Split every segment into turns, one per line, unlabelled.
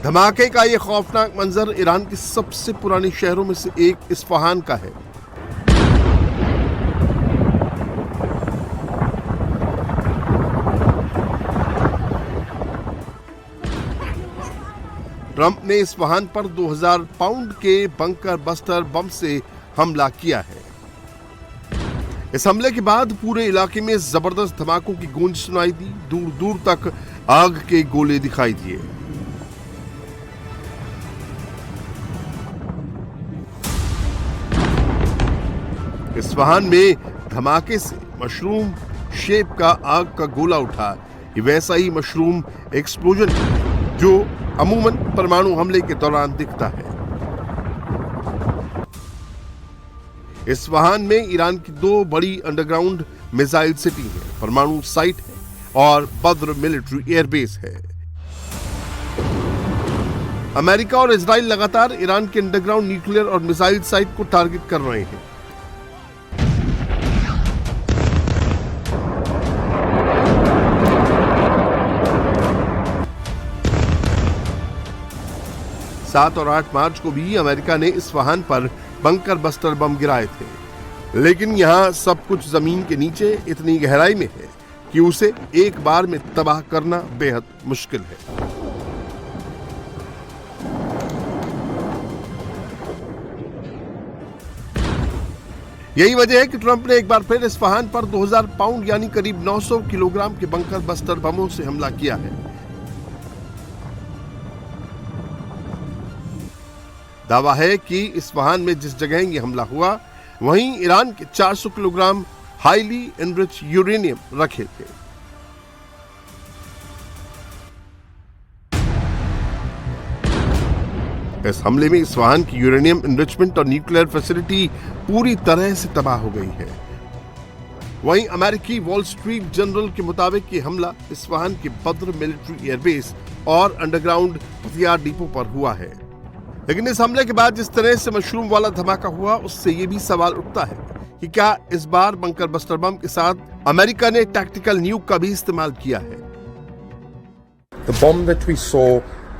धमाके का ये खौफनाक मंजर ईरान के सबसे पुराने शहरों में से एक इस्फहान का है। ट्रंप ने इस्फहान पर 2000 पाउंड के बंकर बस्टर बम से हमला किया है। इस हमले के बाद पूरे इलाके में जबरदस्त धमाकों की गूंज सुनाई दी। दूर दूर तक आग के गोले दिखाई दिए। इस्फहान में धमाके से मशरूम शेप का आग का गोला उठा। ये वैसा ही मशरूम एक्सप्लोजन जो अमूमन परमाणु हमले के दौरान दिखता है। इस्फहान में ईरान की 2 बड़ी अंडरग्राउंड मिसाइल सिटी है, परमाणु साइट है और बद्र मिलिट्री एयरबेस है। अमेरिका और इजराइल लगातार ईरान के अंडरग्राउंड न्यूक्लियर और मिसाइल साइट को टारगेट कर रहे हैं। सात और 8 मार्च को भी अमेरिका ने इस्फहान पर बंकर बस्टर बम गिराए थे, लेकिन यहां सब कुछ जमीन के नीचे इतनी गहराई में है कि उसे एक बार में तबाह करना बेहद मुश्किल है। यही वजह है कि ट्रंप ने एक बार फिर इस्फहान पर 2000 पाउंड यानी करीब 900 किलोग्राम के बंकर बस्टर बमों से हमला किया है। दावा है कि इस्फहान में जिस जगह ये हमला हुआ वहीं ईरान के 400 किलोग्राम हाईली एनरिच यूरेनियम रखे थे। इस हमले में इस्फहान की यूरेनियम एनरिचमेंट और न्यूक्लियर फैसिलिटी पूरी तरह से तबाह हो गई है। वहीं अमेरिकी वॉल स्ट्रीट जर्नल के मुताबिक ये हमला इस्फहान के बद्र मिलिट्री एयरबेस और अंडरग्राउंड हथियार डिपो पर हुआ है। लेकिन इस हमले के बाद जिस तरह से मशरूम वाला धमाका हुआ, उससे यह भी सवाल उठता है कि क्या इस बार बंकर बस्टर बम के साथ अमेरिका ने टैक्टिकल न्यूक का भी इस्तेमाल किया है।
The bomb that we saw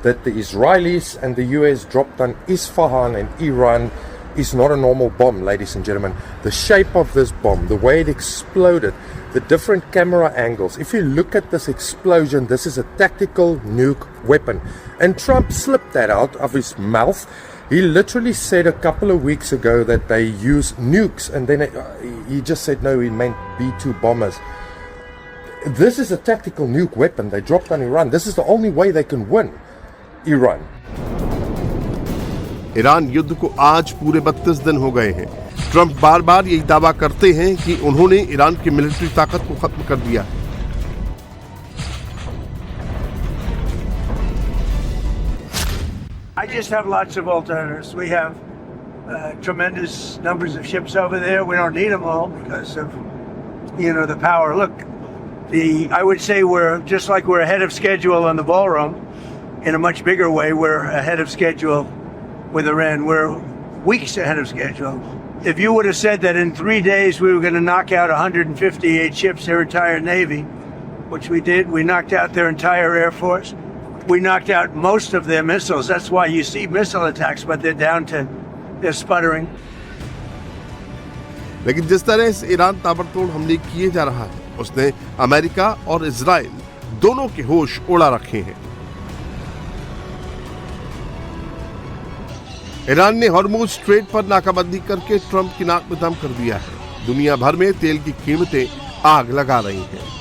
that the Israelis and the US dropped on Isfahan and Iran is not a normal bomb, ladies and gentlemen. The shape of this bomb, the way it exploded, the different camera angles. If you look at this explosion, this is a tactical nuke weapon. And Trump slipped that out of his mouth. He literally said a couple of weeks ago that they use nukes, and then he just said no, he meant B-2 bombers. This is a tactical nuke weapon they dropped on Iran. This is the only way they can win Iran.
Iran युद्ध को आज पूरे 32 दिन हो गए हैं। Trump बार बार यही दावा करते हैं कि उन्होंने ईरान की मिलिट्री ताकत को खत्म कर दिया है।
I just have lots of alternatives. We have tremendous numbers of ships over there. We don't need them all because of, the power. Look, I would say we're just like we're ahead of schedule on the ballroom. In a much bigger way, we're ahead of schedule with Iran. We're weeks ahead of schedule. If you would have said that in 3 days we were going to knock out 158 ships, their entire Navy, which we did, we knocked out their entire Air Force. We knocked out most of their missiles. That's why you see missile attacks, but they're sputtering.
लेकिन जिस तरह से Iran ताबड़तोड़ हमले किए जा रहा है, उसने अमेरिका और इजराइल दोनों के होश उड़ा रखे हैं। ईरान ने हॉर्मुज स्ट्रेट पर नाकाबंदी करके ट्रंप की नाक में दम कर दिया है। दुनिया भर में तेल की कीमतें आग लगा रही हैं।